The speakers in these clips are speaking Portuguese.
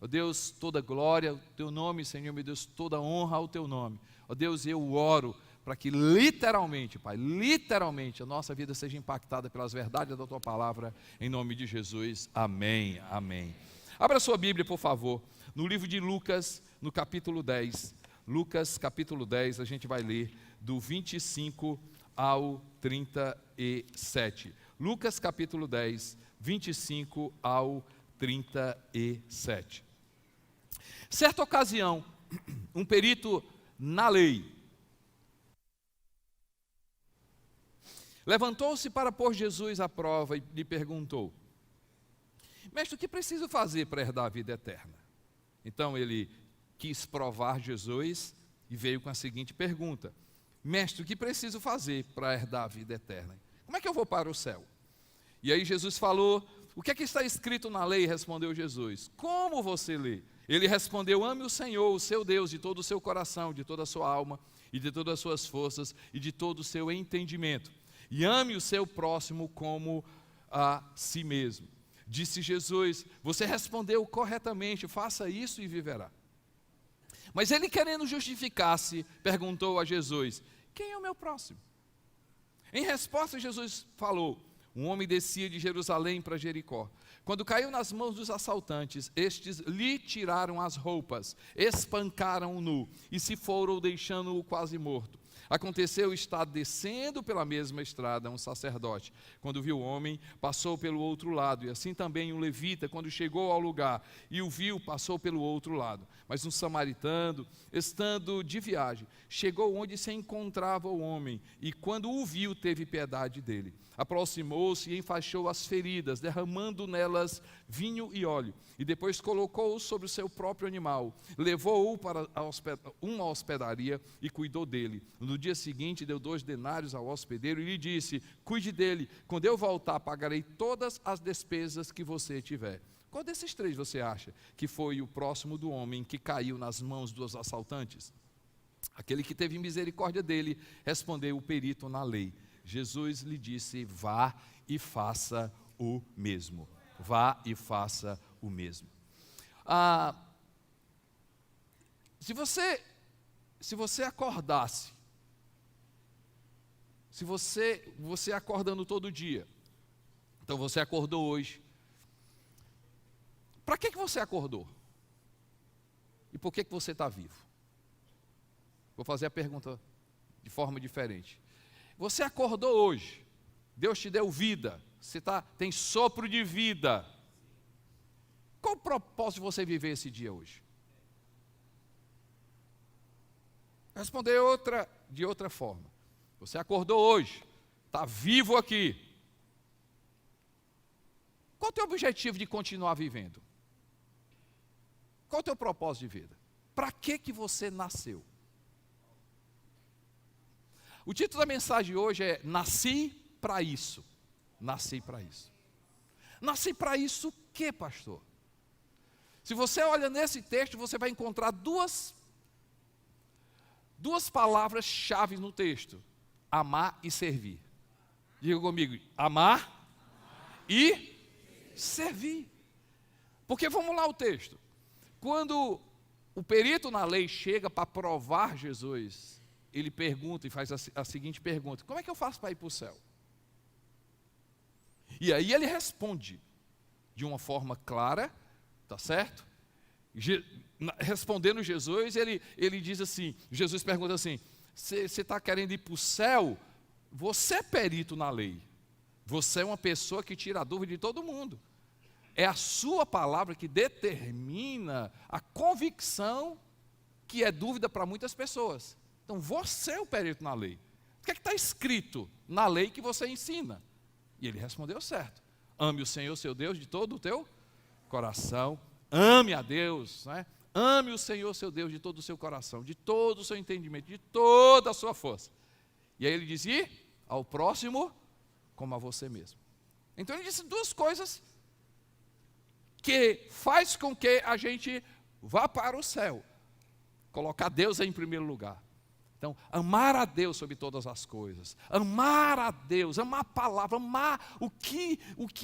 Ó Deus, toda glória ao teu nome, Senhor, meu Deus, toda honra ao teu nome. Ó Deus, eu oro para que literalmente, Pai, literalmente a nossa vida seja impactada pelas verdades da tua palavra, em nome de Jesus. Amém, amém. Abra sua Bíblia, por favor, no livro de Lucas, no capítulo 10. Lucas, capítulo 10, a gente vai ler do 25 ao 37. Lucas, capítulo 10, 25 ao 37. Certa ocasião, um perito na lei levantou-se para pôr Jesus à prova e lhe perguntou: mestre, o que preciso fazer para herdar a vida eterna? Então ele quis provar Jesus e veio com a seguinte pergunta: mestre, o que preciso fazer para herdar a vida eterna? Como é que eu vou para o céu? E aí Jesus falou: o que é que está escrito na lei? Respondeu Jesus: como você lê? Ele respondeu: ame o Senhor, o seu Deus, de todo o seu coração, de toda a sua alma e de todas as suas forças e de todo o seu entendimento, e ame o seu próximo como a si mesmo. Disse Jesus: você respondeu corretamente, faça isso e viverá. Mas ele, querendo justificar-se, perguntou a Jesus: quem é o meu próximo? Em resposta, Jesus falou: um homem descia de Jerusalém para Jericó. Quando caiu nas mãos dos assaltantes, estes lhe tiraram as roupas, espancaram-o nu e se foram, deixando-o quase morto. Aconteceu estar descendo pela mesma estrada um sacerdote. Quando viu o homem, passou pelo outro lado, e assim também um levita, quando chegou ao lugar e o viu, passou pelo outro lado. Mas um samaritano, estando de viagem, chegou onde se encontrava o homem, e quando o viu, teve piedade dele. Aproximou-se e enfaixou as feridas, derramando nelas vinho e óleo, e depois colocou-o sobre o seu próprio animal, levou-o para uma hospedaria e cuidou dele. No dia seguinte deu 2 denários ao hospedeiro e lhe disse: cuide dele, quando eu voltar pagarei todas as despesas que você tiver. Qual desses 3 você acha que foi o próximo do homem que caiu nas mãos dos assaltantes? Aquele que teve misericórdia dele, respondeu o perito na lei. Jesus lhe disse: vá e faça o mesmo. Vá e faça o mesmo. Se você acordasse, se você acordando todo dia, então você acordou hoje, para que você acordou? E por que você está vivo? Vou fazer a pergunta de forma diferente. Você acordou hoje, Deus te deu vida, você tem sopro de vida. Qual o propósito de você viver esse dia hoje? Responder de outra forma. Você acordou hoje, está vivo aqui. Qual o teu objetivo de continuar vivendo? Qual o teu propósito de vida? Para que você nasceu? O título da mensagem hoje é: nasci para isso. Nasci para isso. Nasci para isso o quê, pastor? Se você olha nesse texto, você vai encontrar duas palavras-chave no texto: amar e servir. Diga comigo: amar e servir. Porque vamos lá o texto. Quando o perito na lei chega para provar Jesus, ele pergunta e faz a seguinte pergunta: como é que eu faço para ir para o céu? E aí ele responde de uma forma clara, tá certo? Respondendo Jesus, ele diz assim, Jesus pergunta assim: você está querendo ir para o céu? Você é perito na lei, você é uma pessoa que tira a dúvida de todo mundo. É a sua palavra que determina a convicção que é dúvida para muitas pessoas. Então você é o perito na lei. O que é que está escrito na lei que você ensina? E ele respondeu certo: ame o Senhor seu Deus de todo o teu coração. Ame a Deus, né? Ame o Senhor seu Deus de todo o seu coração, de todo o seu entendimento, de toda a sua força. E aí ele diz: e ao próximo como a você mesmo. Então ele disse 2 coisas que faz com que a gente vá para o céu: colocar Deus em primeiro lugar. Então, amar a Deus sobre todas as coisas, amar a Deus, amar a palavra, amar o que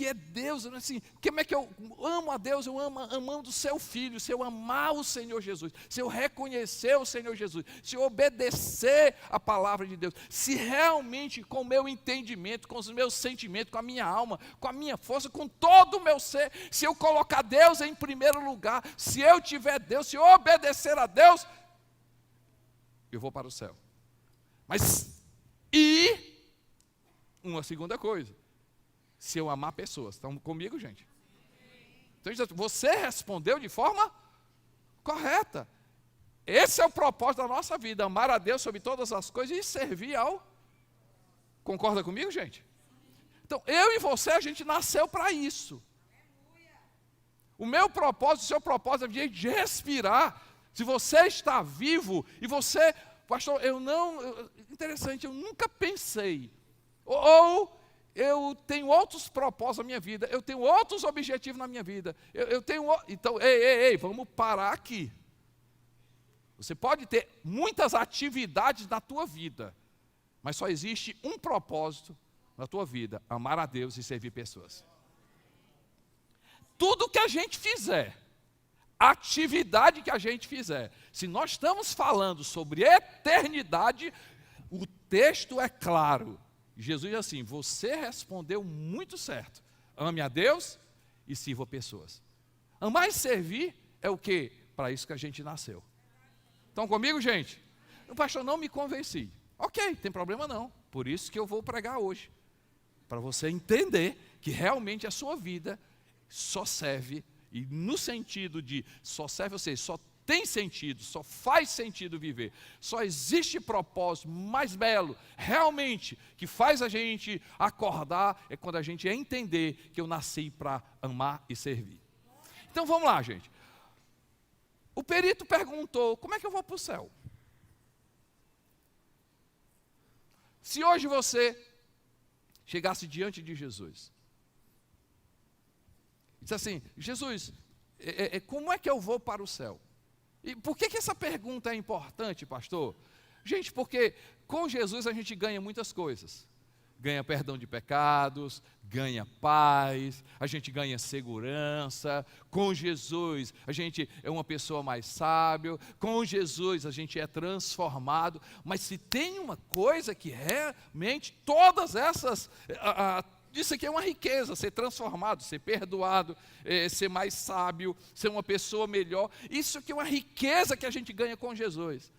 é Deus, assim, como é que eu amo a Deus? Eu amo amando o seu Filho, se eu amar o Senhor Jesus, se eu reconhecer o Senhor Jesus, se eu obedecer a palavra de Deus, se realmente com o meu entendimento, com os meus sentimentos, com a minha alma, com a minha força, com todo o meu ser, se eu colocar Deus em primeiro lugar, se eu tiver Deus, se eu obedecer a Deus, eu vou para o céu. Mas, e uma segunda coisa, se eu amar pessoas, estão comigo, gente? Então, você respondeu de forma correta. Esse é o propósito da nossa vida, amar a Deus sobre todas as coisas e servir ao... Concorda comigo, gente? Então, eu e você, a gente nasceu para isso. O meu propósito, o seu propósito é de respirar. Se você está vivo e você, pastor, interessante, eu nunca pensei, ou eu tenho outros propósitos na minha vida, eu tenho outros objetivos na minha vida, então, ei, vamos parar aqui. Você pode ter muitas atividades na tua vida, mas só existe um propósito na tua vida, amar a Deus e servir pessoas. Tudo que a gente fizer, atividade que a gente fizer, se nós estamos falando sobre eternidade, o texto é claro. Jesus diz assim: você respondeu muito certo. Ame a Deus e sirva pessoas. Amar e servir é o quê? Para isso que a gente nasceu. Estão comigo, gente? O pastor, não me convenci. Ok, tem problema não. Por isso que eu vou pregar hoje. Para você entender que realmente a sua vida só serve, e no sentido de só serve, ou seja, só tem sentido, só faz sentido viver, só existe propósito mais belo, realmente, que faz a gente acordar, é quando a gente entender que eu nasci para amar e servir. Então vamos lá, gente. O perito perguntou: como é que eu vou para o céu? Se hoje você chegasse diante de Jesus, diz assim: Jesus, como é que eu vou para o céu? E por que essa pergunta é importante, pastor? Gente, porque com Jesus a gente ganha muitas coisas. Ganha perdão de pecados, ganha paz, a gente ganha segurança. Com Jesus a gente é uma pessoa mais sábia, com Jesus a gente é transformado. Mas se tem uma coisa que realmente todas essas... Isso aqui é uma riqueza, ser transformado, ser perdoado, ser mais sábio, ser uma pessoa melhor. Isso aqui é uma riqueza que a gente ganha com Jesus.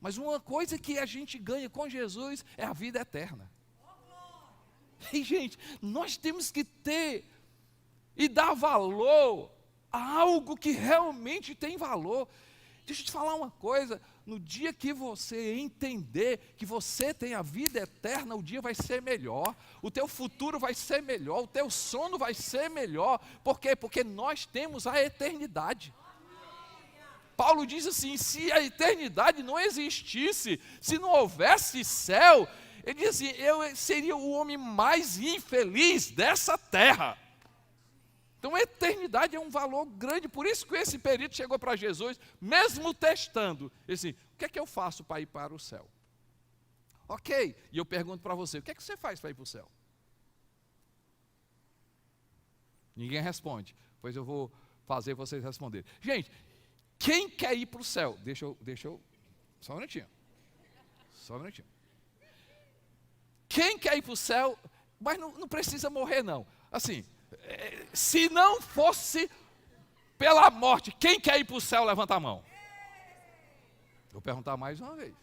Mas uma coisa que a gente ganha com Jesus é a vida eterna. E, gente, nós temos que ter e dar valor a algo que realmente tem valor. Deixa eu te falar uma coisa: no dia que você entender que você tem a vida eterna, o dia vai ser melhor, o teu futuro vai ser melhor, o teu sono vai ser melhor. Por quê? Porque nós temos a eternidade. Paulo diz assim: se a eternidade não existisse, se não houvesse céu, ele diz assim: eu seria o homem mais infeliz dessa terra. Então a eternidade é um valor grande, por isso que esse perito chegou para Jesus, mesmo testando, ele disse: o que é que eu faço para ir para o céu? Ok, e eu pergunto para você: o que é que você faz para ir para o céu? Ninguém responde, pois eu vou fazer vocês responderem. Gente, quem quer ir para o céu? Deixa eu, só um minutinho. Quem quer ir para o céu, mas não precisa morrer não, assim... Se não fosse pela morte, quem quer ir para o céu, levanta a mão. Vou perguntar mais uma vez.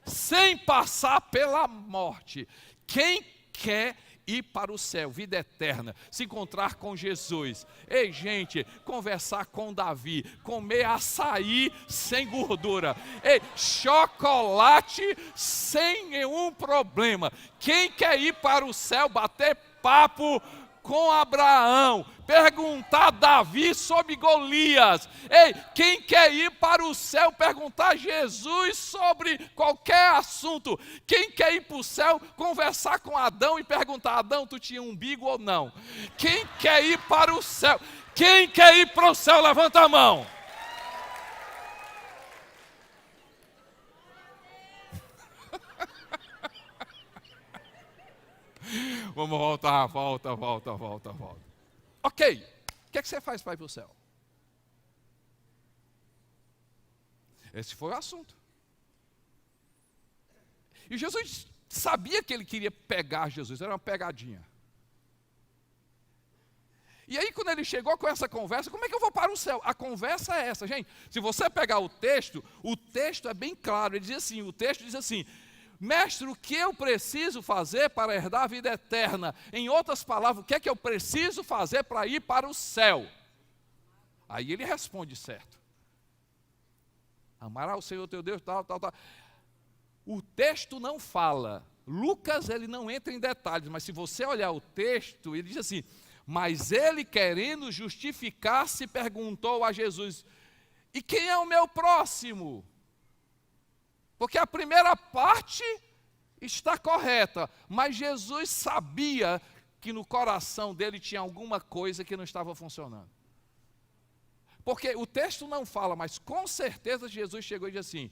Sem passar pela morte, quem quer ir para o céu, vida eterna, se encontrar com Jesus? Ei, gente, conversar com Davi, comer açaí sem gordura, ei, chocolate sem nenhum problema. Quem quer ir para o céu, bater papo com Abraão, perguntar a Davi sobre Golias? Ei, quem quer ir para o céu, perguntar a Jesus sobre qualquer assunto? Quem quer ir para o céu, conversar com Adão e perguntar: Adão, tu tinha um umbigo ou não? Quem quer ir para o céu? Quem quer ir para o céu, levanta a mão. Vamos voltar, volta. Ok, o que é que você faz para ir para o céu? Esse foi o assunto. E Jesus sabia que ele queria pegar Jesus, era uma pegadinha. E aí quando ele chegou com essa conversa, como é que eu vou para o céu? A conversa é essa, gente. Se você pegar o texto é bem claro. O texto diz assim: mestre, o que eu preciso fazer para herdar a vida eterna? Em outras palavras, o que é que eu preciso fazer para ir para o céu? Aí ele responde certo. Amará o Senhor teu Deus, tal. O texto não fala. Lucas, ele não entra em detalhes, mas se você olhar o texto, ele diz assim: mas ele, querendo justificar-se, perguntou a Jesus: e quem é o meu próximo? Porque a primeira parte está correta, mas Jesus sabia que no coração dele tinha alguma coisa que não estava funcionando. Porque o texto não fala, mas com certeza Jesus chegou e disse assim: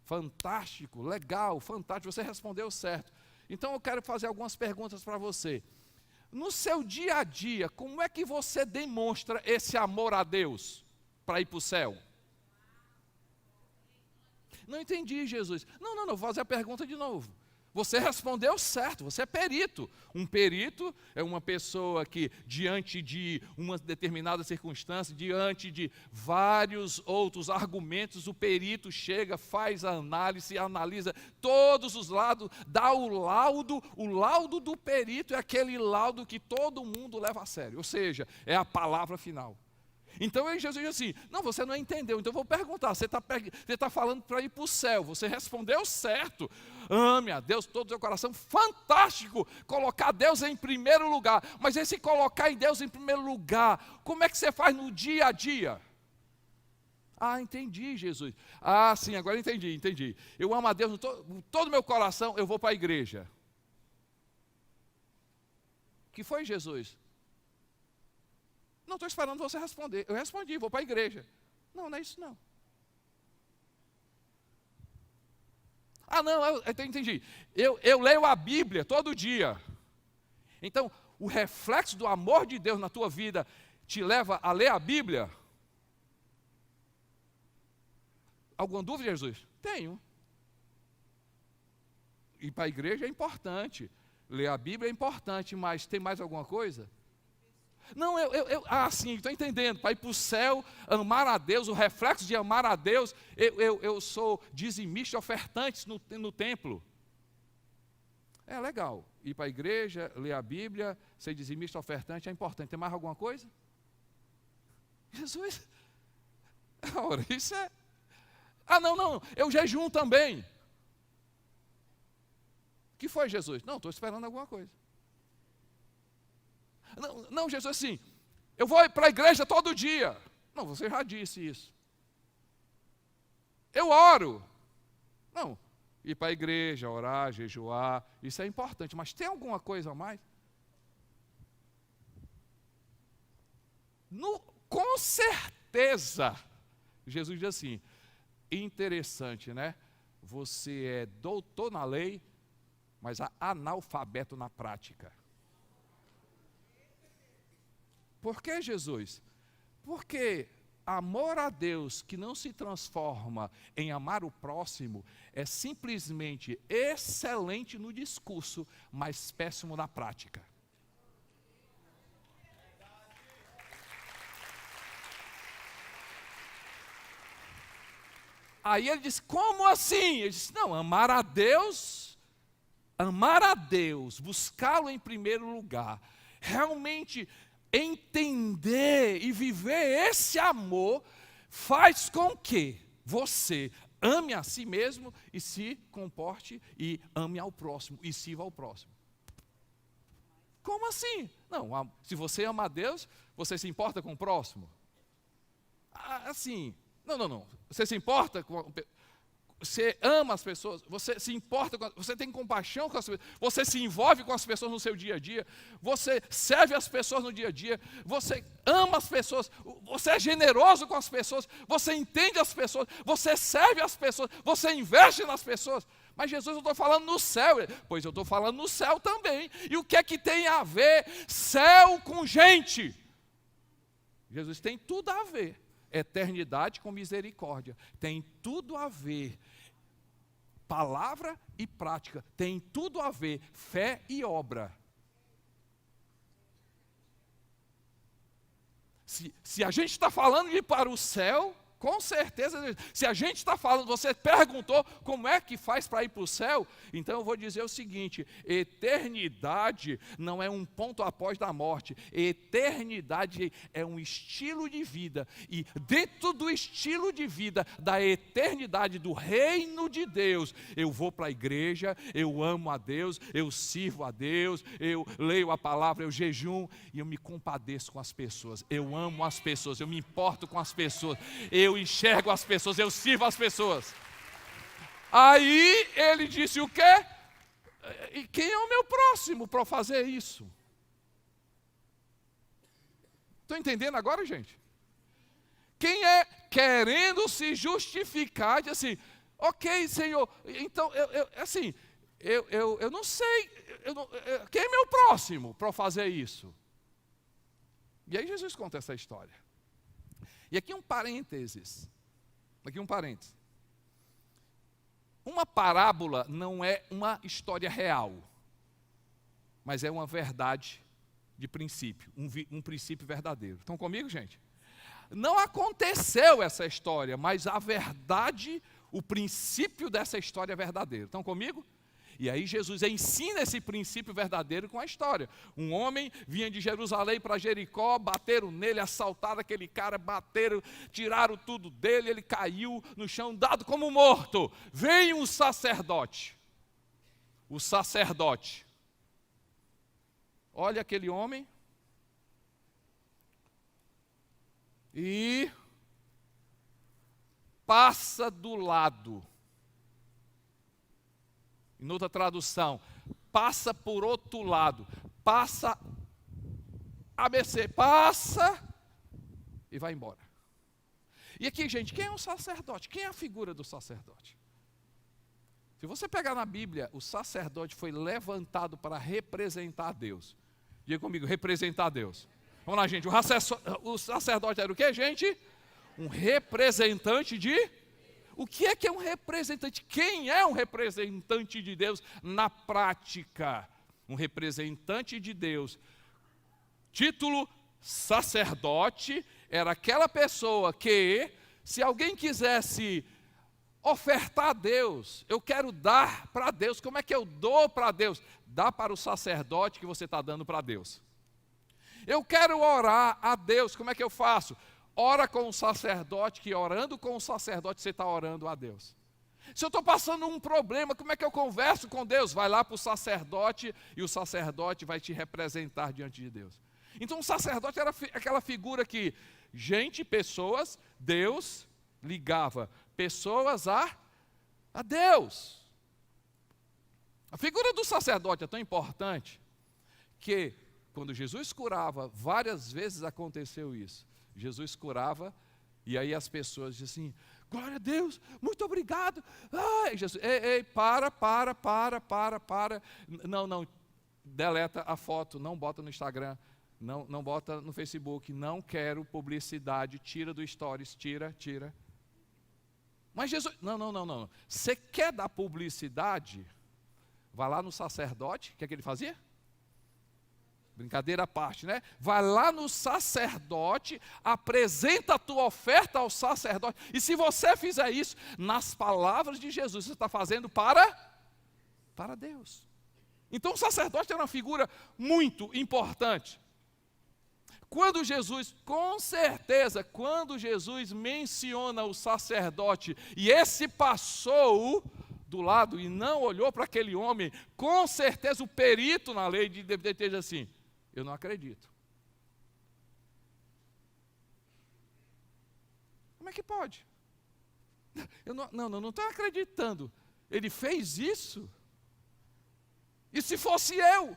fantástico, legal, fantástico, você respondeu certo. Então eu quero fazer algumas perguntas para você. No seu dia a dia, como é que você demonstra esse amor a Deus para ir para o céu? Não entendi, Jesus. Não, vou fazer a pergunta de novo. Você respondeu certo, você é perito. Um perito é uma pessoa que, diante de uma determinada circunstância, diante de vários outros argumentos, o perito chega, faz a análise, analisa todos os lados, dá o laudo. O laudo do perito é aquele laudo que todo mundo leva a sério, ou seja, é a palavra final. Então Jesus diz assim: não, você não entendeu, então eu vou perguntar, você está falando para ir para o céu, você respondeu certo, ame a Deus todo o seu coração, fantástico, colocar Deus em primeiro lugar, mas esse colocar em Deus em primeiro lugar, como é que você faz no dia a dia? Ah, entendi, Jesus, sim, agora entendi, eu amo a Deus com todo o meu coração, eu vou para a igreja. O que foi, Jesus? Não, estou esperando você responder. Eu respondi, vou para a igreja. Não é isso não. Não, eu entendi. Eu leio a Bíblia todo dia. Então, o reflexo do amor de Deus na tua vida te leva a ler a Bíblia? Alguma dúvida, Jesus? Tenho. Ir para a igreja é importante. Ler a Bíblia é importante, mas tem mais alguma coisa? Não, sim, estou entendendo. Para ir para o céu, amar a Deus, o reflexo de amar a Deus, eu sou dizimista, ofertante no templo. É legal, ir para a igreja, ler a Bíblia, ser dizimista, ofertante é importante. Tem mais alguma coisa? Jesus, ora, isso é... não, eu jejum também. O que foi, Jesus? Não, estou esperando alguma coisa. Não, Jesus, assim, eu vou para a igreja todo dia. Não, você já disse isso. Eu oro. Não, ir para a igreja, orar, jejuar, isso é importante, mas tem alguma coisa a mais? Com certeza, Jesus diz assim, interessante, né? Você é doutor na lei, mas analfabeto na prática. Por que, Jesus? Porque amor a Deus que não se transforma em amar o próximo é simplesmente excelente no discurso, mas péssimo na prática. Aí ele disse, como assim? Ele disse, não, amar a Deus, buscá-lo em primeiro lugar, realmente entender e viver esse amor faz com que você ame a si mesmo e se comporte e ame ao próximo e sirva ao próximo. Como assim? Não, se você ama a Deus, você se importa com o próximo? Assim, não. Você se importa com... Você ama as pessoas, você se importa, você tem compaixão com as pessoas, você se envolve com as pessoas no seu dia a dia, você serve as pessoas no dia a dia, você ama as pessoas, você é generoso com as pessoas, você entende as pessoas, você serve as pessoas, você investe nas pessoas. Mas Jesus, eu estou falando no céu. Pois eu estou falando no céu também. E o que é que tem a ver céu com gente? Jesus tem tudo a ver. Eternidade com misericórdia. Tem tudo a ver. Palavra e prática. Tem tudo a ver. Fé e obra. Se a gente está falando de ir para o céu, com certeza, se a gente está falando, você perguntou como é que faz para ir para o céu, então eu vou dizer o seguinte: eternidade não é um ponto após da morte, eternidade é um estilo de vida, e dentro do estilo de vida da eternidade do reino de Deus, eu vou para a igreja, eu amo a Deus, eu sirvo a Deus, eu leio a palavra, eu jejum, e eu me compadeço com as pessoas, eu amo as pessoas, eu me importo com as pessoas, eu enxergo as pessoas, eu sirvo as pessoas. Aí ele disse o quê? E quem é o meu próximo para fazer isso? Estão entendendo agora, gente? Quem é querendo se justificar, diz assim, ok, Senhor, então, eu não sei, quem é meu próximo para fazer isso? E aí Jesus conta essa história. E aqui um parênteses. Uma parábola não é uma história real, mas é uma verdade de princípio, um princípio verdadeiro. Estão comigo, gente? Não aconteceu essa história, mas a verdade, o princípio dessa história é verdadeiro. Estão comigo? E aí Jesus ensina esse princípio verdadeiro com a história. Um homem vinha de Jerusalém para Jericó, bateram nele, assaltaram aquele cara, bateram, tiraram tudo dele, ele caiu no chão, dado como morto. Vem um sacerdote. O sacerdote. Olha aquele homem. E passa do lado. Em outra tradução, passa por outro lado, passa ABC, passa e vai embora. E aqui, gente, quem é o sacerdote? Quem é a figura do sacerdote? Se você pegar na Bíblia, o sacerdote foi levantado para representar Deus. Diga comigo, representar Deus. Vamos lá, gente, o sacerdote era o quê, gente? Um representante de... O que é um representante? Quem é um representante de Deus na prática? Um representante de Deus. Título sacerdote era aquela pessoa que, se alguém quisesse ofertar a Deus, eu quero dar para Deus, como é que eu dou para Deus? Dá para o sacerdote que você está dando para Deus. Eu quero orar a Deus, como é que eu faço? Ora com o sacerdote, que orando com o sacerdote você está orando a Deus. Se eu estou passando um problema, como é que eu converso com Deus? Vai lá para o sacerdote e o sacerdote vai te representar diante de Deus. Então o sacerdote era aquela figura que pessoas, Deus ligava pessoas a Deus. A figura do sacerdote é tão importante que quando Jesus curava, várias vezes aconteceu isso. Jesus curava, e aí as pessoas diziam assim, glória a Deus, muito obrigado. Ai, Jesus, para. Não, deleta a foto, não bota no Instagram, não bota no Facebook, não quero publicidade, tira do Stories, tira. Mas Jesus, não. Você quer dar publicidade? Vai lá no sacerdote, o que é que ele fazia? Brincadeira à parte, né? Vai lá no sacerdote, apresenta a tua oferta ao sacerdote. E se você fizer isso, nas palavras de Jesus, você está fazendo para Deus. Então o sacerdote era uma figura muito importante. Quando Jesus, com certeza, quando Jesus menciona o sacerdote, e esse passou do lado e não olhou para aquele homem, com certeza o perito na lei deve ter dito assim, eu não acredito. Como é que pode? Eu não estou acreditando. Ele fez isso? E se fosse eu?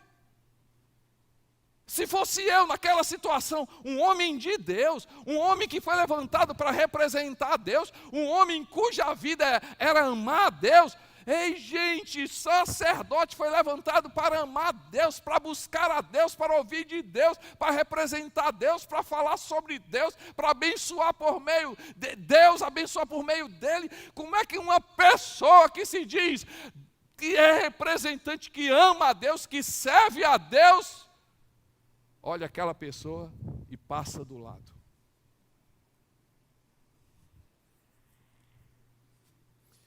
Se fosse eu naquela situação, um homem de Deus, um homem que foi levantado para representar a Deus, um homem cuja vida era amar a Deus, Ei, gente, sacerdote foi levantado para amar Deus, para buscar a Deus, para ouvir de Deus, para representar Deus, para falar sobre Deus, para abençoar por meio de Deus, abençoar por meio dele. Como é que uma pessoa que se diz que é representante, que ama a Deus, que serve a Deus, olha aquela pessoa e passa do lado?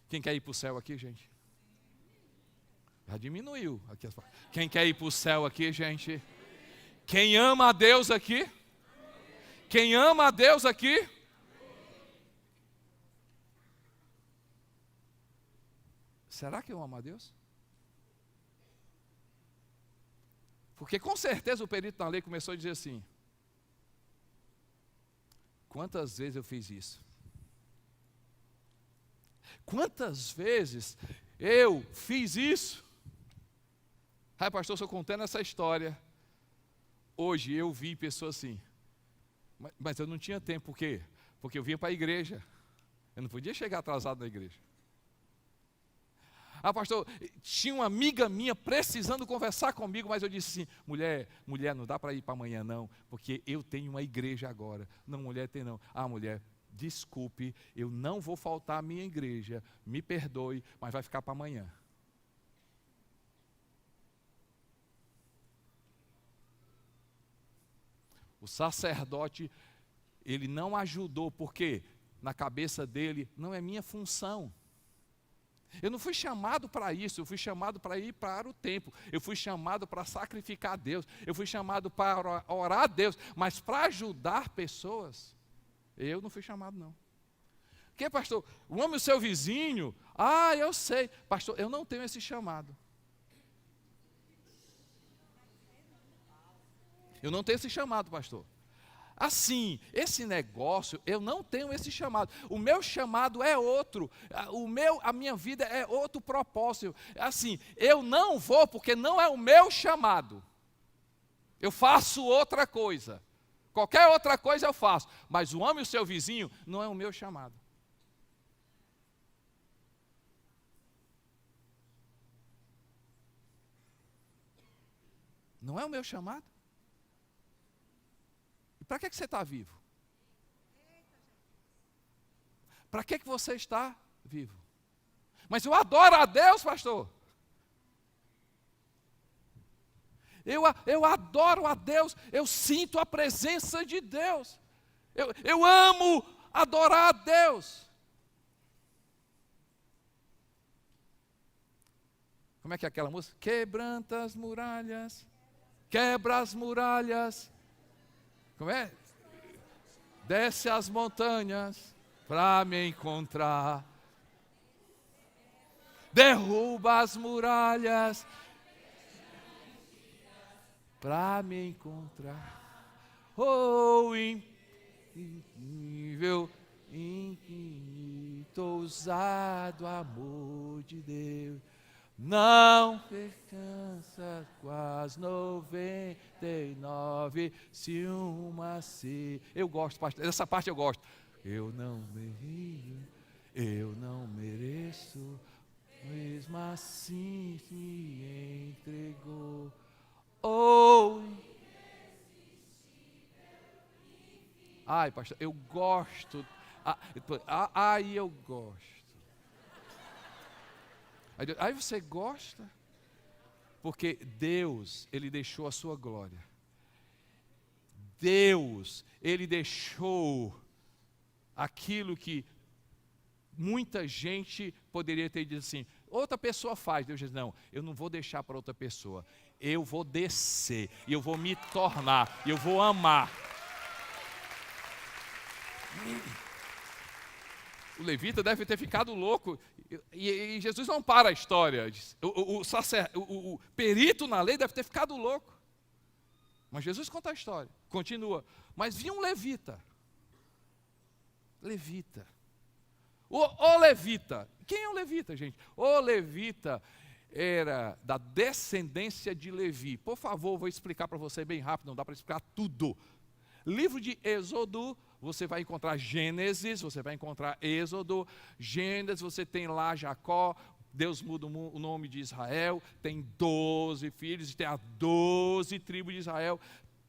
Quem quer ir para o céu aqui, gente? Já diminuiu. Quem quer ir para o céu aqui, gente? Quem ama a Deus aqui? Quem ama a Deus aqui? Será que eu amo a Deus? Porque com certeza o perito na lei começou a dizer assim: quantas vezes eu fiz isso? Quantas vezes eu fiz isso? Ai, pastor, estou contando essa história. Hoje eu vi pessoas assim, mas eu não tinha tempo. Por quê? Porque eu vinha para a igreja. Eu não podia chegar atrasado na igreja. Ah, pastor, tinha uma amiga minha precisando conversar comigo, mas eu disse assim: mulher, não dá para ir para amanhã não, porque eu tenho uma igreja agora. Não, mulher, tem não. Ah, mulher, desculpe, eu não vou faltar à minha igreja, me perdoe, mas vai ficar para amanhã. O sacerdote, ele não ajudou, porque na cabeça dele não é minha função. Eu não fui chamado para isso, eu fui chamado para ir para o templo, eu fui chamado para sacrificar a Deus, eu fui chamado para orar a Deus, mas para ajudar pessoas, eu não fui chamado não. Que, pastor? Ame o seu vizinho? Ah, eu sei. Pastor, eu não tenho esse chamado. Eu não tenho esse chamado, pastor. Assim, esse negócio, eu não tenho esse chamado. O meu chamado é outro. A minha vida é outro propósito. Assim, eu não vou porque não é o meu chamado. Eu faço outra coisa. Qualquer outra coisa eu faço. Mas o ame o seu vizinho não é o meu chamado. Não é o meu chamado? E para que você está vivo? Para que você está vivo? Mas eu adoro a Deus, pastor. Eu adoro a Deus, eu sinto a presença de Deus. Eu amo adorar a Deus. Como é que é aquela música? Quebranta as muralhas, quebra as muralhas. Como é? Desce as montanhas para me encontrar. Derruba as muralhas para me encontrar. Oh, incrível, infinito, ousado amor de Deus. Não descansa com as 99, se uma se... Eu gosto, pastor, essa parte eu gosto. Eu não mereço, mesmo assim se entregou. Oh. Ai, pastor, eu gosto. Ai, eu gosto. Aí você gosta? Porque Deus, Ele deixou a sua glória. Deus, Ele deixou aquilo que muita gente poderia ter dito assim, outra pessoa faz. Deus diz, não, eu não vou deixar para outra pessoa. Eu vou descer, e eu vou me tornar, e eu vou amar. O levita deve ter ficado louco. E Jesus não para a história. O perito na lei deve ter ficado louco. Mas Jesus conta a história. Continua. Mas vinha um levita. Levita. O levita. Quem é o levita, gente? O levita era da descendência de Levi. Por favor, vou explicar para você bem rápido. Não dá para explicar tudo. Livro de Êxodo, você vai encontrar Gênesis, você vai encontrar Êxodo, Gênesis, você tem lá Jacó, Deus muda o nome de Israel, tem 12 filhos, e tem as 12 tribos de Israel,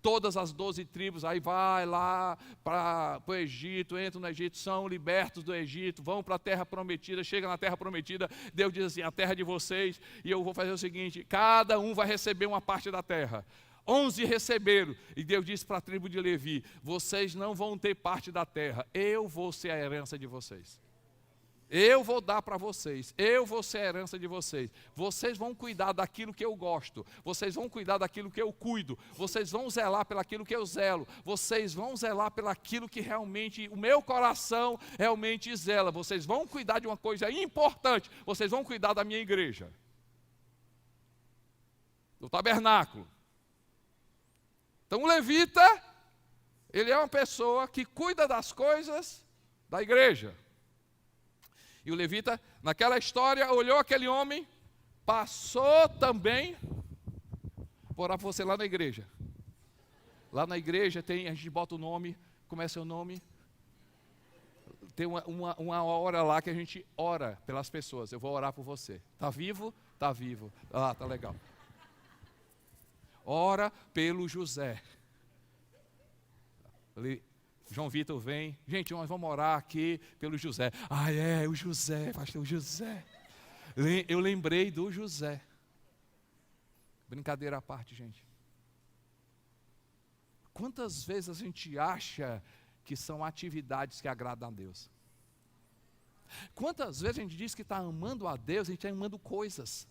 todas as 12 tribos, aí vai lá para o Egito, entram no Egito, são libertos do Egito, vão para a terra prometida, chegam na terra prometida, Deus diz assim, a terra de vocês, e eu vou fazer o seguinte, cada um vai receber uma parte da terra. 11 receberam, e Deus disse para a tribo de Levi, vocês não vão ter parte da terra, eu vou ser a herança de vocês. Eu vou dar para vocês, eu vou ser a herança de vocês. Vocês vão cuidar daquilo que eu gosto, vocês vão cuidar daquilo que eu cuido, vocês vão zelar pelaquilo que eu zelo, vocês vão zelar pelaquilo que realmente o meu coração realmente zela. Vocês vão cuidar de uma coisa importante, vocês vão cuidar da minha igreja, do tabernáculo. Então o levita, ele é uma pessoa que cuida das coisas da igreja. E o levita, naquela história, olhou aquele homem, passou também, vou orar para você lá na igreja. Lá na igreja tem, a gente bota o nome, como é seu nome? Tem uma hora lá que a gente ora pelas pessoas, eu vou orar por você. Está vivo? Está vivo. Ah, está legal. Ora pelo José. João Vitor vem, gente, nós vamos orar aqui pelo José. Ah, é, o José, pastor, o José. Eu lembrei do José. Brincadeira à parte, gente. Quantas vezes a gente acha que são atividades que agradam a Deus? Quantas vezes a gente diz que está amando a Deus, a gente está amando coisas.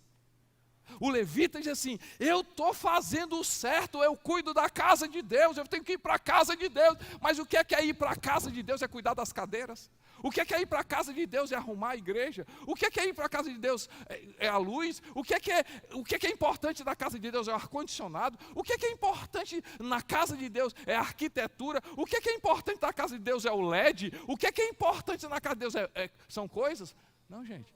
O levita diz assim, eu estou fazendo o certo, eu cuido da casa de Deus, eu tenho que ir para a casa de Deus. Mas o que é ir para a casa de Deus? É cuidar das cadeiras. O que é ir para a casa de Deus? É arrumar a igreja. O que é ir para a casa de Deus? É a luz. O que é importante na casa de Deus? É o ar-condicionado. O que é importante na casa de Deus? É a arquitetura. O que é importante na casa de Deus? É o LED. O que é importante na casa de Deus? São coisas? Não, gente.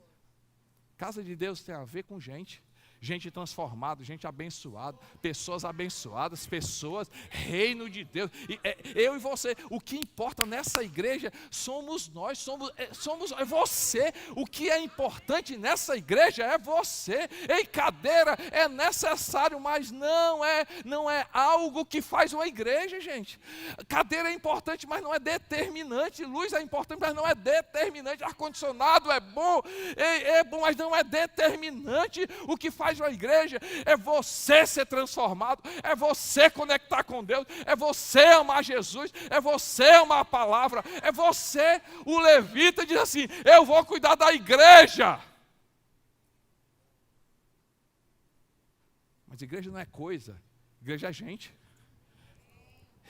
Casa de Deus tem a ver com gente. Gente transformada, gente abençoada, pessoas, reino de Deus. Eu e você, o que importa nessa igreja somos nós, é você. O que é importante nessa igreja é você. Ei, cadeira é necessário, mas não é algo que faz uma igreja, gente. Cadeira é importante, mas não é determinante. Luz é importante, mas não é determinante. Ar-condicionado é bom, mas não é determinante. O que faz uma igreja é você ser transformado, é você conectar com Deus, é você amar Jesus, é você amar a palavra, é você. O levita diz assim, eu vou cuidar da igreja. Mas igreja não é coisa, igreja é gente.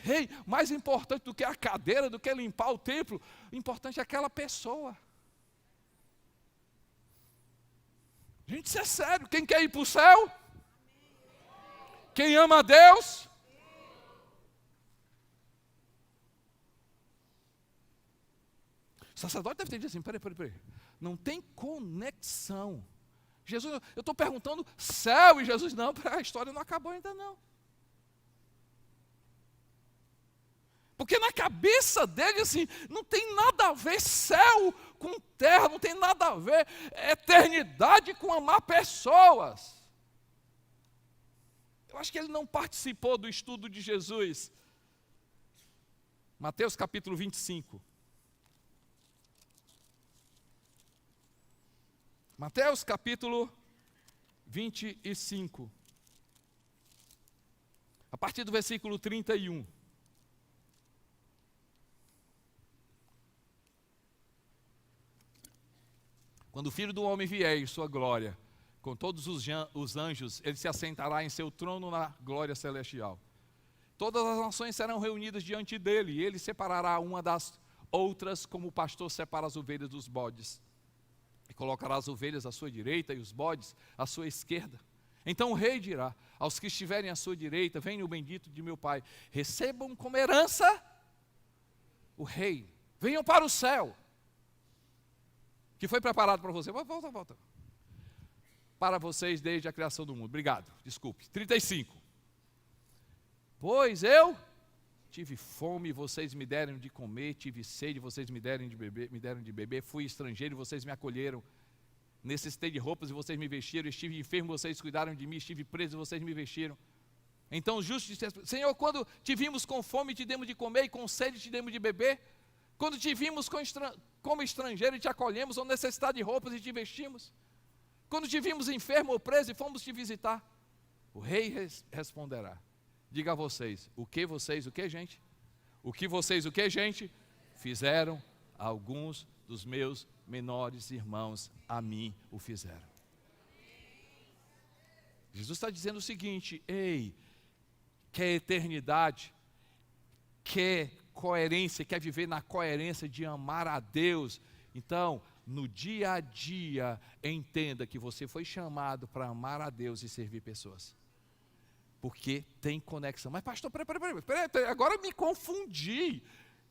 Ei, mais importante do que a cadeira, do que limpar o templo, o importante é aquela pessoa. Gente, isso é sério. Quem quer ir para o céu? Quem ama a Deus? O sacerdote deve ter dito assim, peraí. Não tem conexão. Jesus, eu estou perguntando céu, e Jesus, não, a história não acabou ainda não. Porque na cabeça dele, assim, não tem nada a ver céu com terra, não tem nada a ver eternidade com amar pessoas. Eu acho que ele não participou do estudo de Jesus. Mateus capítulo 25. Mateus capítulo 25. A partir do versículo 31. Quando o Filho do Homem vier em sua glória, com todos os anjos, ele se assentará em seu trono na glória celestial. Todas as nações serão reunidas diante dele, e ele separará uma das outras, como o pastor separa as ovelhas dos bodes. E colocará as ovelhas à sua direita e os bodes à sua esquerda. Então o rei dirá aos que estiverem à sua direita, venham o bendito de meu Pai, recebam como herança o reino, venham para o céu, que foi preparado para você. Volta. Para vocês desde a criação do mundo. Obrigado, desculpe. 35. Pois eu tive fome, vocês me deram de comer, tive sede, vocês me deram de beber, fui estrangeiro e vocês me acolheram, necessitei de roupas e vocês me vestiram, estive enfermo, vocês cuidaram de mim, estive preso e vocês me vestiram. Então o justo disse: Senhor, quando te vimos com fome, te demos de comer, e com sede te demos de beber? Quando te vimos como estrangeiro e te acolhemos, ou necessidade de roupas e te vestimos? Quando te vimos enfermo ou preso e fomos te visitar? O rei responderá: diga a vocês, o que, gente? O que, gente? Fizeram alguns dos meus menores irmãos, a mim o fizeram. Jesus está dizendo o seguinte: ei, quer eternidade, quer coerência, quer viver na coerência de amar a Deus? Então, no dia a dia, entenda que você foi chamado para amar a Deus e servir pessoas. Porque tem conexão. Mas pastor, peraí, agora eu me confundi.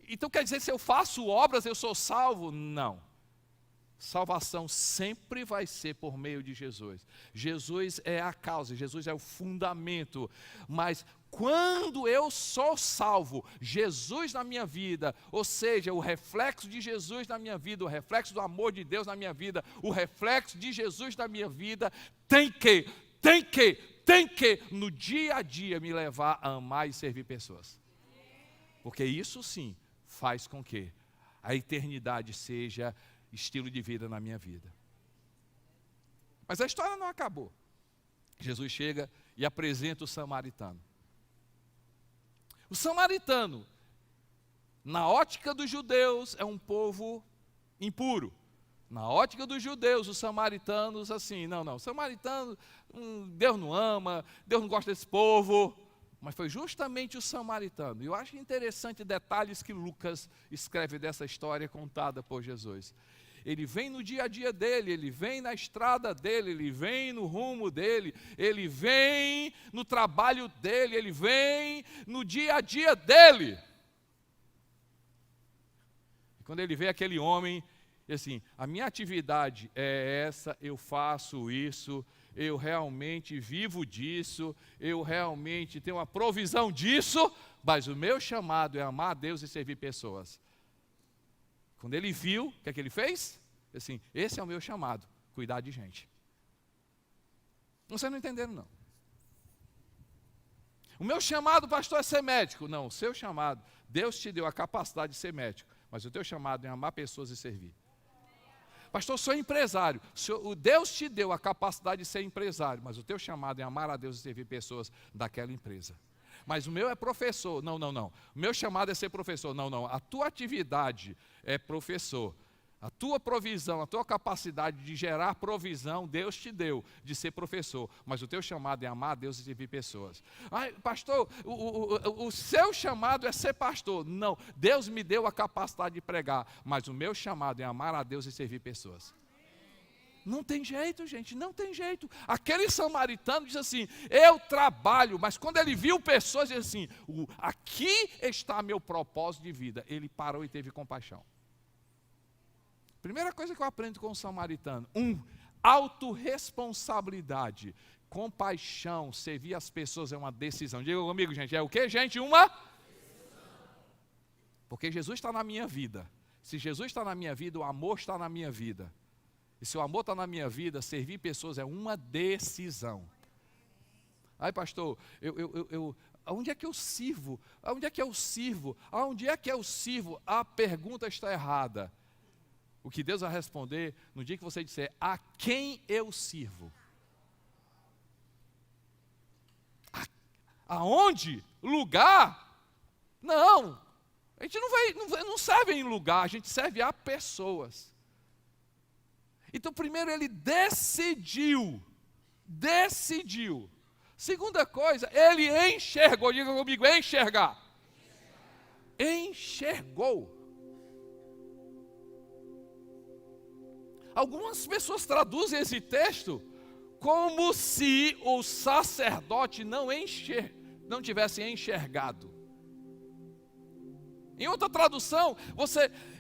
Então quer dizer, se eu faço obras, eu sou salvo? Não. Salvação sempre vai ser por meio de Jesus. Jesus é a causa, Jesus é o fundamento. Mas quando eu sou salvo, Jesus na minha vida, ou seja, o reflexo de Jesus na minha vida, o reflexo do amor de Deus na minha vida, o reflexo de Jesus na minha vida, tem que, no dia a dia, me levar a amar e servir pessoas. Porque isso sim faz com que a eternidade seja estilo de vida na minha vida. Mas a história não acabou. Jesus chega e apresenta o samaritano. O samaritano, na ótica dos judeus, é um povo impuro. Na ótica dos judeus, os samaritanos, assim, não, samaritano, Deus não ama, Deus não gosta desse povo. Mas foi justamente o samaritano. E eu acho interessante detalhes que Lucas escreve dessa história contada por Jesus. Ele vem no dia a dia dele, ele vem na estrada dele, ele vem no rumo dele, ele vem no trabalho dele, ele vem no dia a dia dele. E quando ele vê aquele homem, assim, a minha atividade é essa, eu faço isso, eu realmente vivo disso, eu realmente tenho uma provisão disso, mas o meu chamado é amar a Deus e servir pessoas. Quando ele viu, o que é que ele fez? Assim, esse é o meu chamado, cuidar de gente. Vocês não entenderam, não. O meu chamado, pastor, é ser médico. Não, o seu chamado, Deus te deu a capacidade de ser médico, mas o teu chamado é amar pessoas e servir. Pastor, eu sou empresário. Deus te deu a capacidade de ser empresário, mas o teu chamado é amar a Deus e servir pessoas daquela empresa. Mas o meu é professor. Não. O meu chamado é ser professor. Não. A tua atividade é professor. A tua provisão, a tua capacidade de gerar provisão, Deus te deu de ser professor. Mas o teu chamado é amar a Deus e servir pessoas. Ai, pastor, o seu chamado é ser pastor. Não, Deus me deu a capacidade de pregar. Mas o meu chamado é amar a Deus e servir pessoas. Não tem jeito, gente, não tem jeito. Aquele samaritano diz assim, eu trabalho, mas quando ele viu pessoas, diz assim, aqui está meu propósito de vida. Ele parou e teve compaixão. Primeira coisa que eu aprendo com o samaritano, autorresponsabilidade, compaixão, servir as pessoas é uma decisão. Diga comigo, gente, é o que, gente? Uma decisão. Porque Jesus está na minha vida. Se Jesus está na minha vida, o amor está na minha vida. E se o amor está na minha vida, servir pessoas é uma decisão. Aí, pastor, aonde é que eu sirvo? Aonde é que eu sirvo? Aonde é que eu sirvo? A pergunta está errada. O que Deus vai responder no dia que você disser, a quem eu sirvo? Aonde? Lugar? Não. A gente não serve em lugar, a gente serve a pessoas. Então, primeiro ele decidiu. Segunda coisa, ele enxergou. Diga comigo, enxergar. Enxergou. Algumas pessoas traduzem esse texto como se o sacerdote não tivesse enxergado. Em outra tradução,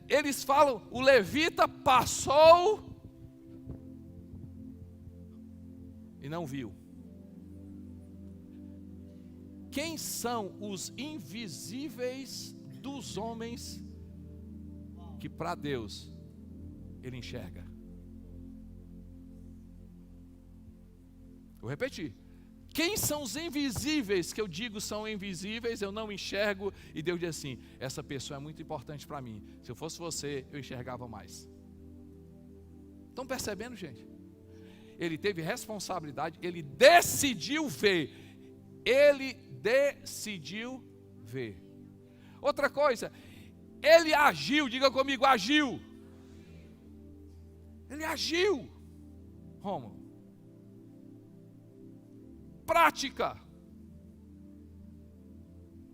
eles falam, o levita passou e não viu. Quem são os invisíveis dos homens que para Deus ele enxerga? Vou repetir. Quem são os invisíveis que eu digo são invisíveis, eu não enxergo, e Deus diz assim, essa pessoa é muito importante para mim. Se eu fosse você, eu enxergava mais. Estão percebendo, gente? Ele teve responsabilidade, ele decidiu ver. Ele decidiu ver. Outra coisa, ele agiu, diga comigo, agiu. Ele agiu. Rômulo. Prática.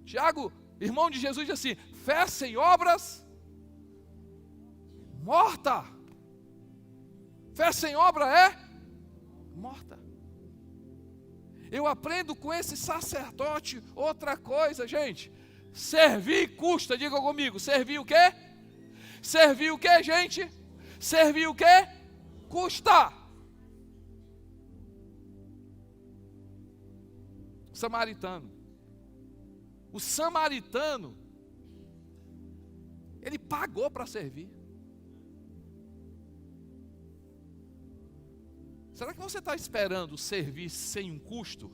Tiago, irmão de Jesus, diz assim: fé sem obras, morta. Fé sem obra é morta. Eu aprendo com esse sacerdote outra coisa, gente. Servir custa, diga comigo, servir o quê? Servir o quê, gente? Servir o quê? Custa. O samaritano, ele pagou para servir. Será que você está esperando servir sem um custo?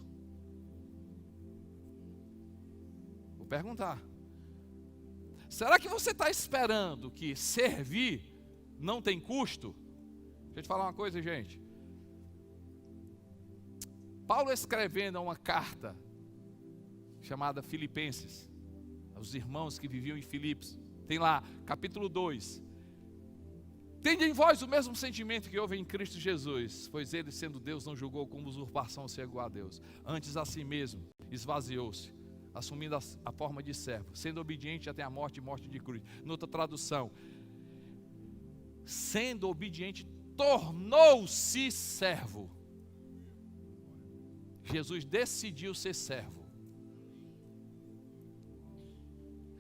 Vou perguntar. Será que você está esperando que servir não tem custo? Deixa eu te falar uma coisa, gente. Paulo escrevendo uma carta chamada Filipenses, aos irmãos que viviam em Filipos, tem lá, capítulo 2. Tende em vós o mesmo sentimento que houve em Cristo Jesus, pois ele, sendo Deus, não julgou como usurpação ser igual a Deus. Antes a si mesmo esvaziou-se, assumindo a forma de servo, sendo obediente até a morte e morte de cruz. Noutra tradução, sendo obediente, tornou-se servo. Jesus decidiu ser servo.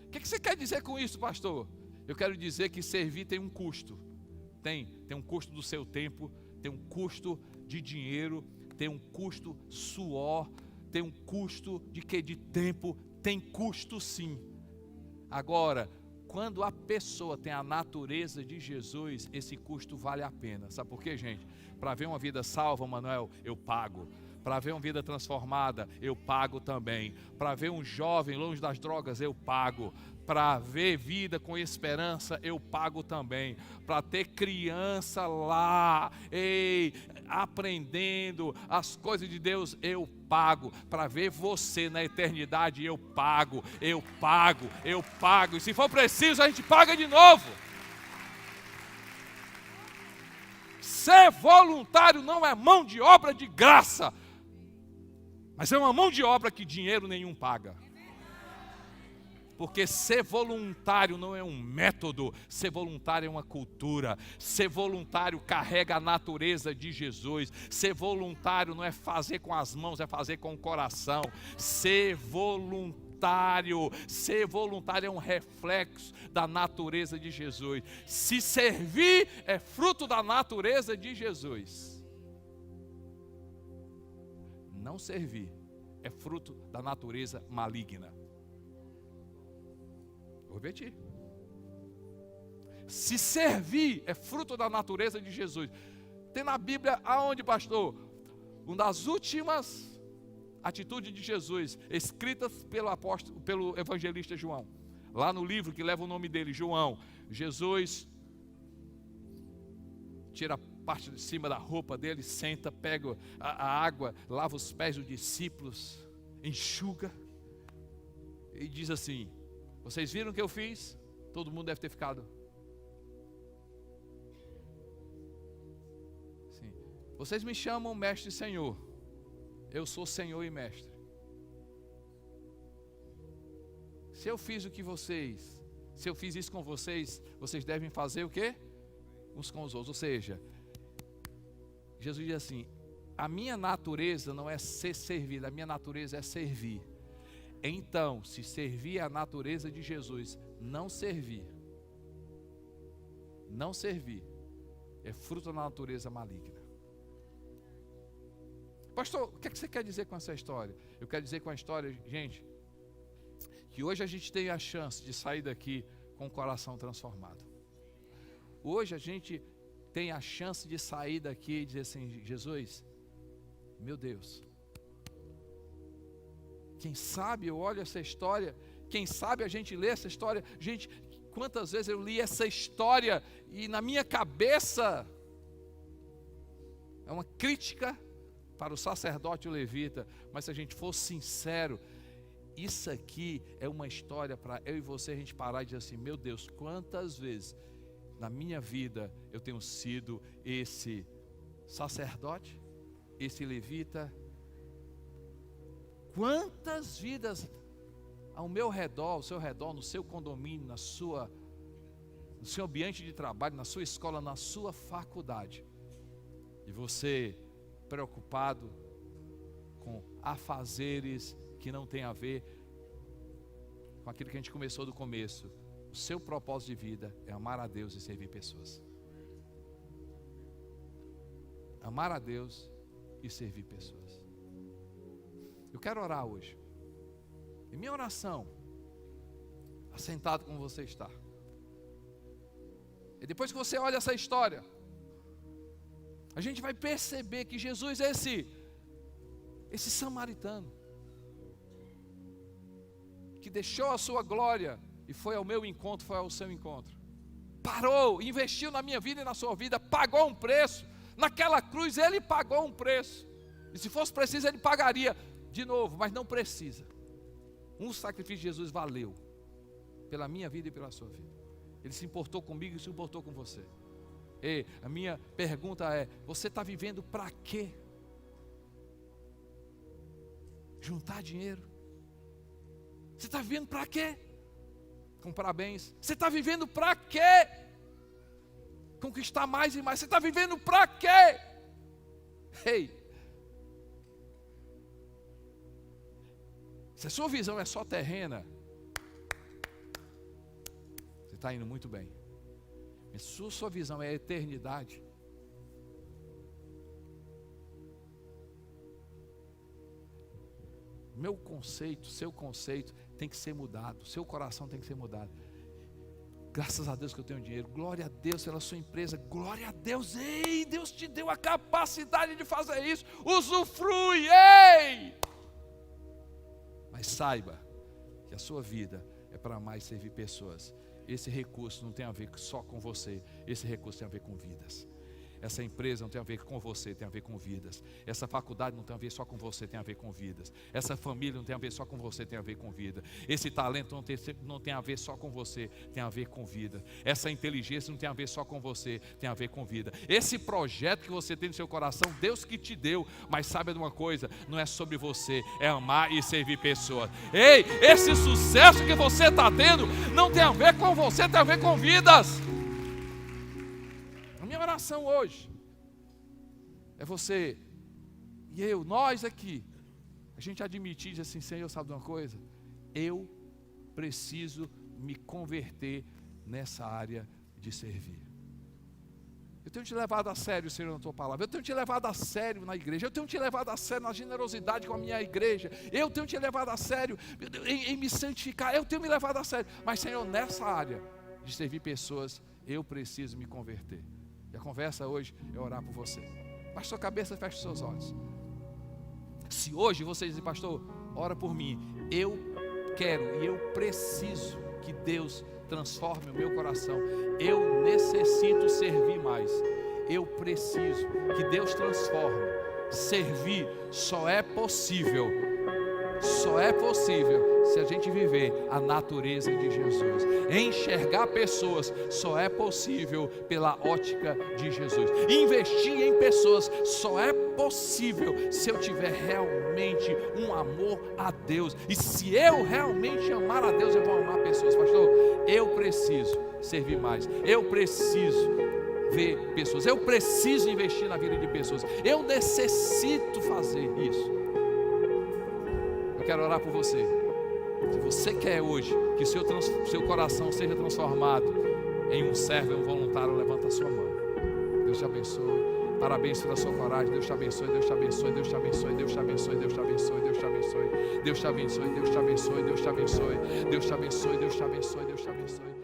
O que você quer dizer com isso, pastor? Eu quero dizer que servir tem um custo. Tem um custo do seu tempo, tem um custo de dinheiro, tem um custo suor, tem um custo de quê? De tempo, tem custo sim. Agora, quando a pessoa tem a natureza de Jesus, esse custo vale a pena. Sabe por quê, gente? Para ver uma vida salva, Manuel, eu pago. Para ver uma vida transformada, eu pago também. Para ver um jovem longe das drogas, eu pago. Para ver vida com esperança, eu pago também. Para ter criança lá, aprendendo as coisas de Deus, eu pago. Para ver você na eternidade, eu pago. Eu pago, eu pago. E se for preciso, a gente paga de novo. Ser voluntário não é mão de obra de graça, mas é uma mão de obra que dinheiro nenhum paga. Porque ser voluntário não é um método, ser voluntário é uma cultura. Ser voluntário carrega a natureza de Jesus. Ser voluntário não é fazer com as mãos, é fazer com o coração. Ser voluntário é um reflexo da natureza de Jesus. Se servir é fruto da natureza de Jesus. Não servir é fruto da natureza maligna. Vou repetir. Se servir é fruto da natureza de Jesus. Tem na Bíblia aonde, pastor? Uma das últimas atitudes de Jesus, escritas pelo evangelista João. Lá no livro que leva o nome dele, João. Jesus tira a parte de cima da roupa dele, senta, pega a água, lava os pés dos discípulos, enxuga e diz assim: vocês viram o que eu fiz? Todo mundo deve ter ficado. Sim. Vocês me chamam mestre e senhor. Eu sou senhor e mestre. Se eu fiz isso com vocês, vocês devem fazer o quê? Uns com os outros. Ou seja, Jesus diz assim: a minha natureza não é ser servido, a minha natureza é servir. Então, se servir a natureza de Jesus, não servir, é fruto da natureza maligna. Pastor, o que você quer dizer com essa história? Eu quero dizer com a história, gente, que hoje a gente tem a chance de sair daqui com o coração transformado. Hoje a gente tem a chance de sair daqui e dizer assim: Jesus, Meu Deus. Quem sabe eu olho essa história, quem sabe a gente lê essa história. Gente, quantas vezes eu li essa história e na minha cabeça é uma crítica para o sacerdote e o levita. Mas se a gente for sincero, isso aqui é uma história para eu e você a gente parar e dizer assim: meu Deus, quantas vezes na minha vida eu tenho sido esse sacerdote, esse levita. Quantas vidas ao meu redor, ao seu redor, no seu condomínio, no seu ambiente de trabalho, na sua escola, na sua faculdade, e você preocupado com afazeres que não tem a ver com aquilo que a gente começou do começo. O seu propósito de vida é amar a Deus e servir pessoas. Amar a Deus e servir pessoas. Eu quero orar hoje. E minha oração, assentado como você está, e depois que você olha essa história, a gente vai perceber que Jesus é esse samaritano, que deixou a sua glória e foi ao meu encontro, foi ao seu encontro. Parou, investiu na minha vida e na sua vida, pagou um preço. Naquela cruz ele pagou um preço. E se fosse preciso ele pagaria de novo, mas não precisa. Um sacrifício de Jesus valeu pela minha vida e pela sua vida. Ele se importou comigo e se importou com você. E a minha pergunta é: você está vivendo para quê? Juntar dinheiro? Você está vivendo para quê? Comprar bens? Você está vivendo para quê? Conquistar mais e mais? Você está vivendo para quê? Ei! Se a sua visão é só terrena, você está indo muito bem. Mas se a sua visão é a eternidade, meu conceito, seu conceito tem que ser mudado, seu coração tem que ser mudado. Graças a Deus que eu tenho dinheiro, glória a Deus pela sua empresa, glória a Deus, ei, Deus te deu a capacidade de fazer isso, usufrui, ei! Mas saiba que a sua vida é para mais servir pessoas. Esse recurso não tem a ver só com você, esse recurso tem a ver com vidas. Essa empresa não tem a ver com você, tem a ver com vidas. Essa faculdade não tem a ver só com você, tem a ver com vidas. Essa família não tem a ver só com você, tem a ver com vida. Esse talento não tem a ver só com você, tem a ver com vida. Essa inteligência não tem a ver só com você, tem a ver com vida. Esse projeto que você tem no seu coração, Deus que te deu, mas sabe de uma coisa, não é sobre você, é amar e servir pessoas. Ei, esse sucesso que você está tendo não tem a ver com você, tem a ver com vidas. Minha oração hoje é você e eu, nós aqui, a gente admitir, dizer assim: Senhor, sabe de uma coisa? Eu preciso me converter nessa área de servir. Eu tenho te levado a sério, Senhor, na tua palavra. Eu tenho te levado a sério na igreja. Eu tenho te levado a sério na generosidade com a minha igreja. Eu tenho te levado a sério em me santificar. Eu tenho me levado a sério. Mas, Senhor, nessa área de servir pessoas, eu preciso me converter. E a conversa hoje é orar por você. Baixe sua cabeça, feche seus olhos. Se hoje você diz: pastor, ora por mim, eu quero e eu preciso que Deus transforme o meu coração. Eu necessito servir mais. Eu preciso que Deus transforme. Servir só é possível se a gente viver a natureza de Jesus. Enxergar pessoas só é possível pela ótica de Jesus. Investir em pessoas só é possível se eu tiver realmente um amor a Deus. E se eu realmente amar a Deus, eu vou amar pessoas. Pastor, eu preciso servir mais. Eu preciso ver pessoas. Eu preciso investir na vida de pessoas. Eu necessito fazer isso. Eu quero orar por você. Se você quer hoje que seu coração seja transformado em um servo, em um voluntário, levanta a sua mão. Deus te abençoe. Parabéns pela sua coragem. Deus te abençoe, Deus te abençoe, Deus te abençoe, Deus te abençoe, Deus te abençoe, Deus te abençoe, Deus te abençoe, Deus te abençoe, Deus te abençoe, Deus te abençoe, Deus te abençoe, Deus te abençoe, Deus te abençoe.